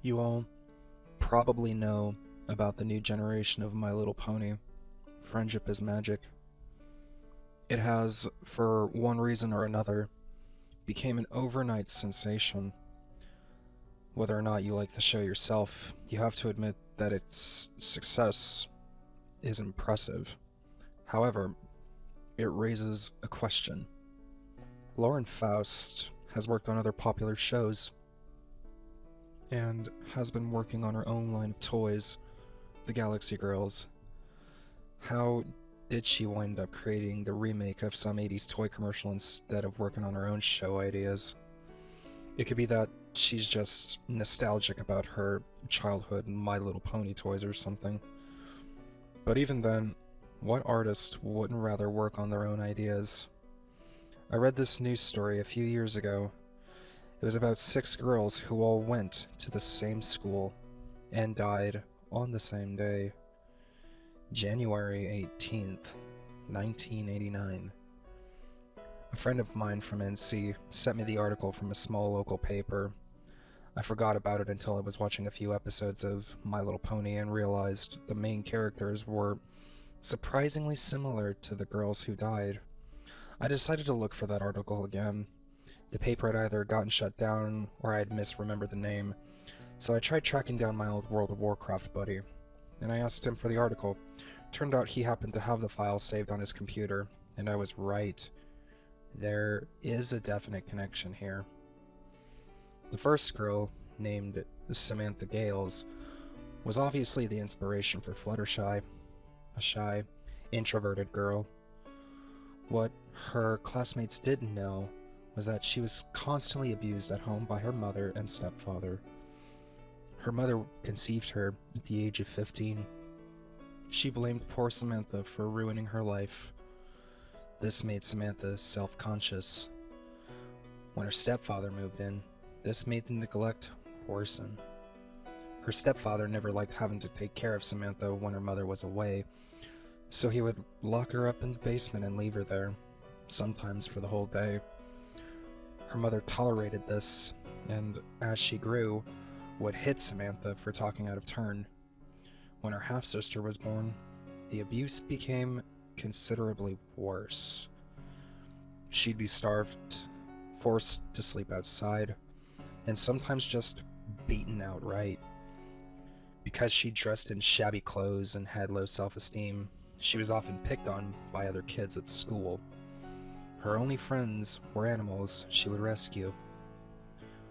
You all probably know about the new generation of My Little Pony. Friendship is magic. It has, for one reason or another, became an overnight sensation. Whether or not you like the show yourself, you have to admit that its success is impressive. However, it raises a question. Lauren Faust has worked on other popular shows and has been working on her own line of toys, the Galaxy Girls. How did she wind up creating the remake of some 80s toy commercial instead of working on her own show ideas? It could be that she's just nostalgic about her childhood My Little Pony toys or something. But even then, what artist wouldn't rather work on their own ideas? I read this news story a few years ago. It was about 6 girls who all went to the same school and died on the same day. January 18th, 1989. A friend of mine from NC sent me the article from a small local paper. I forgot about it until I was watching a few episodes of My Little Pony and realized the main characters were surprisingly similar to the girls who died. I decided to look for that article again. The paper had either gotten shut down or I had misremembered the name, so I tried tracking down my old World of Warcraft buddy, and I asked him for the article. Turned out he happened to have the file saved on his computer, and I was right. There is a definite connection here. The first girl, named Samantha Gales, was obviously the inspiration for Fluttershy, a shy, introverted girl. What her classmates didn't know was that she was constantly abused at home by her mother and stepfather. Her mother conceived her at the age of 15. She blamed poor Samantha for ruining her life. This made Samantha self-conscious. When her stepfather moved in, this made the neglect worsen. Her stepfather never liked having to take care of Samantha when her mother was away, so he would lock her up in the basement and leave her there, sometimes for the whole day. Her mother tolerated this, and as she grew, would hit Samantha for talking out of turn. When her half-sister was born, the abuse became considerably worse. She'd be starved, forced to sleep outside, and sometimes just beaten outright. Because she dressed in shabby clothes and had low self-esteem, she was often picked on by other kids at school. Her only friends were animals she would rescue,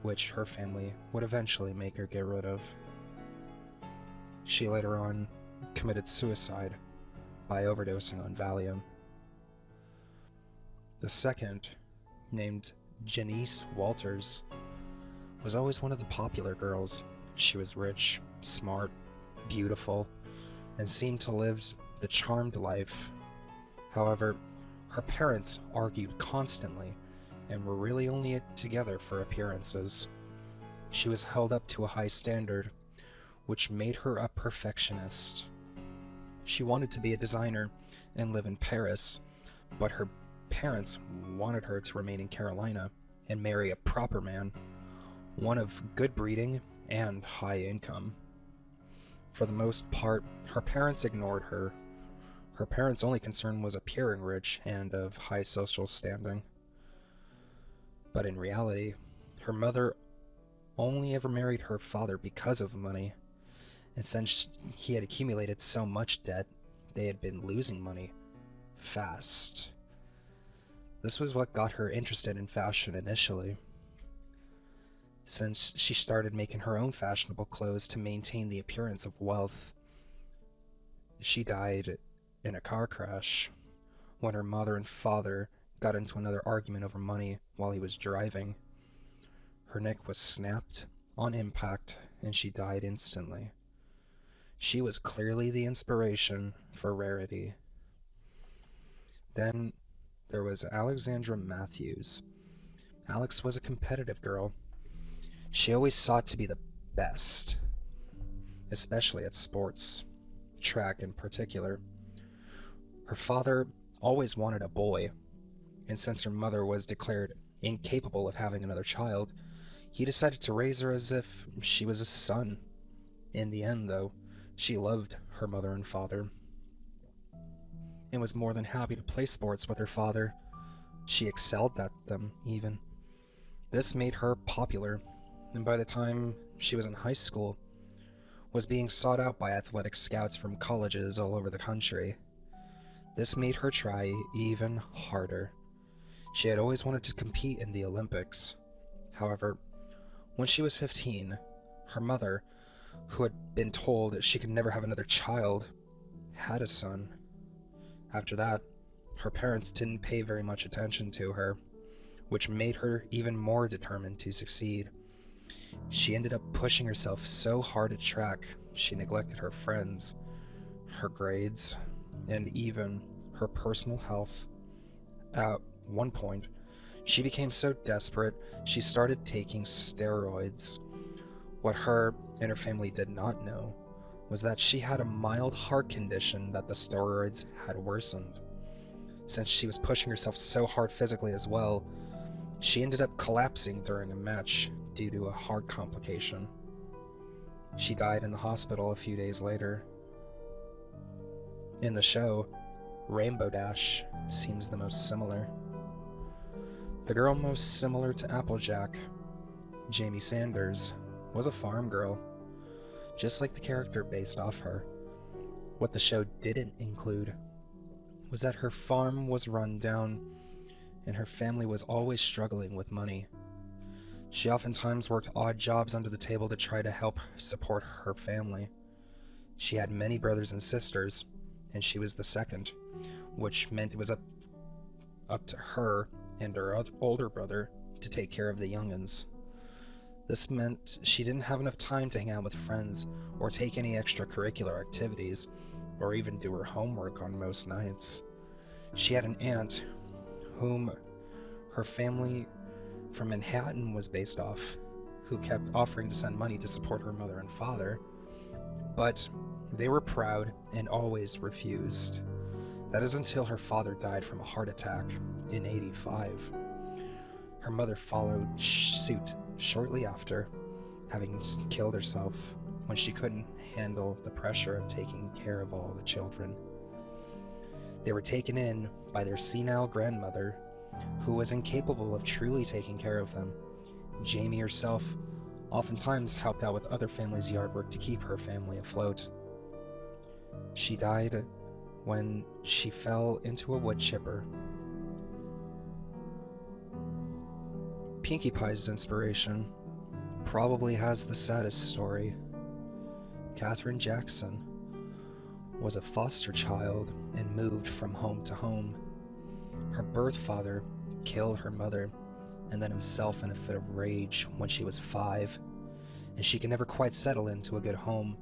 which her family would eventually make her get rid of. She later on committed suicide by overdosing on Valium. The second, named Janice Walters, was always one of the popular girls. She was rich, smart, beautiful, and seemed to live the charmed life. However, her parents argued constantly and were really only together for appearances. She was held up to a high standard, which made her a perfectionist. She wanted to be a designer and live in Paris, but her parents wanted her to remain in Carolina and marry a proper man, one of good breeding and high income. For the most part, her parents ignored her. Her parents' only concern was appearing rich and of high social standing. But in reality, her mother only ever married her father because of money, and since he had accumulated so much debt, they had been losing money fast. This was what got her interested in fashion initially, since she started making her own fashionable clothes to maintain the appearance of wealth. She died in a car crash when her mother and father got into another argument over money while he was driving. Her neck was snapped on impact and she died instantly. She was clearly the inspiration for Rarity. Then there was Alexandra Matthews. Alex was a competitive girl. She always sought to be the best, especially at sports, track in particular. Her father always wanted a boy, and since her mother was declared incapable of having another child, He decided to raise her as if she was his son. In the end, though, she loved her mother and father and was more than happy to play sports with her father. She excelled at them, even. This made her popular, and by the time she was in high school, was being sought out by athletic scouts from colleges all over the country. This made her try even harder. She had always wanted to compete in the Olympics. However, when she was 15, her mother, who had been told she could never have another child, had a son. After that, her parents didn't pay very much attention to her, which made her even more determined to succeed. She ended up pushing herself so hard at track, she neglected her friends, her grades, and even her personal health. At one point, she became so desperate, she started taking steroids. What her and her family did not know was that she had a mild heart condition that the steroids had worsened. Since she was pushing herself so hard physically as well, she ended up collapsing during a match due to a heart complication. She died in the hospital a few days later. In the show, Rainbow Dash seems the most similar. The girl most similar to Applejack, Jamie Sanders, was a farm girl, just like the character based off her. What the show didn't include was that her farm was run down and her family was always struggling with money. She oftentimes worked odd jobs under the table to try to help support her family. She had many brothers and sisters, and she was the second, which meant it was up to her and her older brother to take care of the young'uns. This meant she didn't have enough time to hang out with friends or take any extracurricular activities, or even do her homework on most nights. She had an aunt whom her family from Manhattan was based off, who kept offering to send money to support her mother and father, but they were proud and always refused. That is until her father died from a heart attack in '85. Her mother followed suit shortly after, having killed herself when she couldn't handle the pressure of taking care of all the children. They were taken in by their senile grandmother, who was incapable of truly taking care of them. Jamie herself oftentimes helped out with other families' yard work to keep her family afloat. She died when she fell into a wood chipper. Pinkie Pie's inspiration probably has the saddest story. Katherine Jackson was a foster child and moved from home to home. Her birth father killed her mother and then himself in a fit of rage when she was 5, and she could never quite settle into a good home.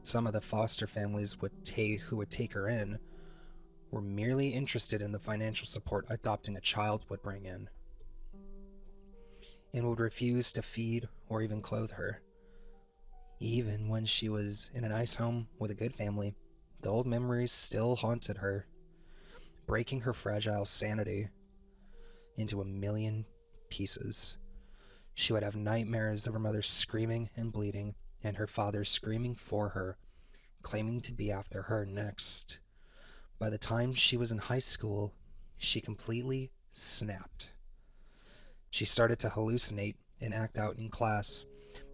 Some of the foster families who would take her in were merely interested in the financial support adopting a child would bring in, and would refuse to feed or even clothe her. Even when she was in a nice home with a good family, the old memories still haunted her, breaking her fragile sanity into a million pieces. She would have nightmares of her mother screaming and bleeding, and her father screaming for her, claiming to be after her next. By the time she was in high school, she completely snapped. She started to hallucinate and act out in class.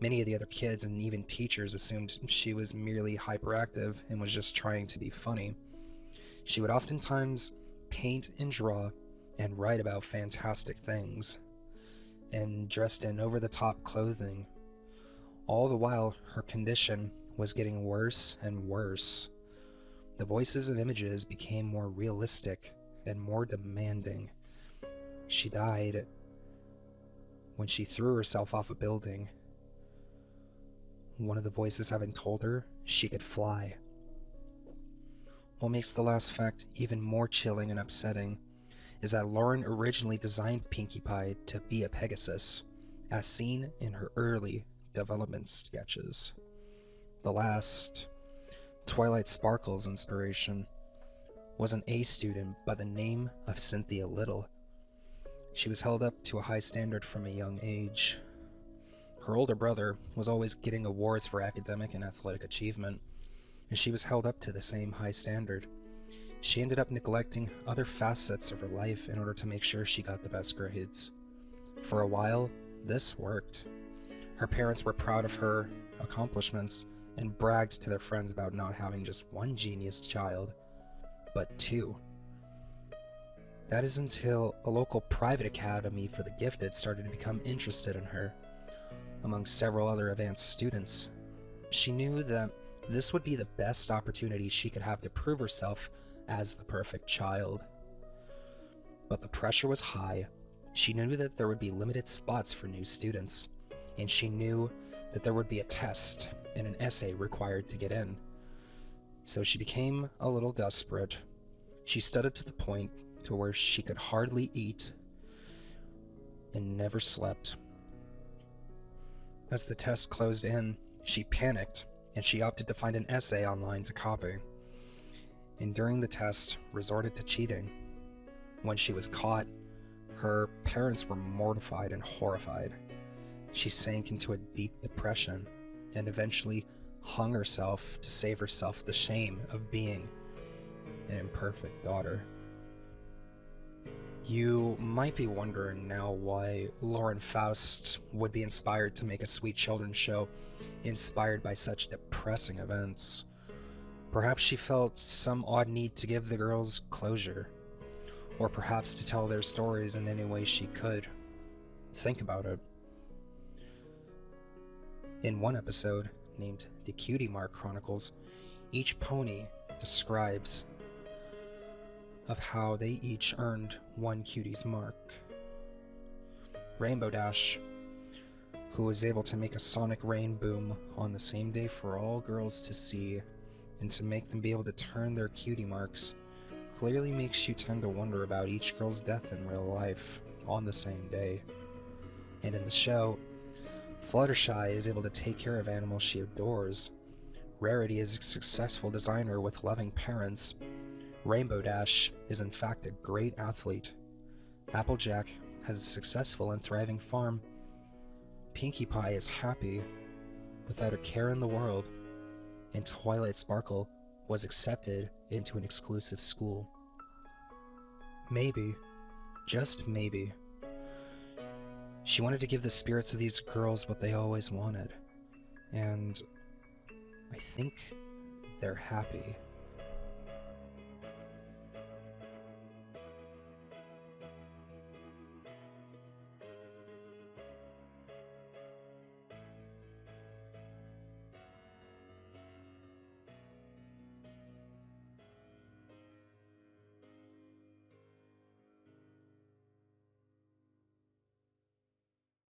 Many of the other kids and even teachers assumed she was merely hyperactive and was just trying to be funny. She would oftentimes paint and draw and write about fantastic things, and dressed in over-the-top clothing. All the while, her condition was getting worse and worse. The voices and images became more realistic and more demanding. She died when she threw herself off a building, one of the voices having told her she could fly. What makes the last fact even more chilling and upsetting is that Lauren originally designed Pinkie Pie to be a Pegasus, as seen in her early development sketches. The last Twilight Sparkle's inspiration was an A student by the name of Cynthia Little. She was held up to a high standard from a young age. Her older brother was always getting awards for academic and athletic achievement, and she was held up to the same high standard. She ended up neglecting other facets of her life in order to make sure she got the best grades. For a while, this worked. Her parents were proud of her accomplishments and bragged to their friends about not having just one genius child, but two. That is until a local private academy for the gifted started to become interested in her. Among several other advanced students, she knew that this would be the best opportunity she could have to prove herself as the perfect child. But the pressure was high. She knew that there would be limited spots for new students, and she knew that there would be a test and an essay required to get in. So she became a little desperate. She studied to the point to where she could hardly eat and never slept. As the test closed in, she panicked and she opted to find an essay online to copy, and during the test resorted to cheating. When she was caught, her parents were mortified and horrified. She sank into a deep depression and eventually hung herself to save herself the shame of being an imperfect daughter. You might be wondering now why Lauren Faust would be inspired to make a sweet children's show inspired by such depressing events. Perhaps she felt some odd need to give the girls closure, or perhaps to tell their stories in any way she could. Think about it. In one episode, named The Cutie Mark Chronicles, each pony describes of how they each earned one cutie's mark. Rainbow Dash, who was able to make a sonic rain boom on the same day for all girls to see and to make them be able to turn their cutie marks, clearly makes you tend to wonder about each girl's death in real life on the same day. And in the show, Fluttershy is able to take care of animals she adores. Rarity is a successful designer with loving parents. Rainbow Dash is in fact a great athlete. Applejack has a successful and thriving farm. Pinkie Pie is happy without a care in the world. And Twilight Sparkle was accepted into an exclusive school. Maybe, just maybe, she wanted to give the spirits of these girls what they always wanted. And I think they're happy.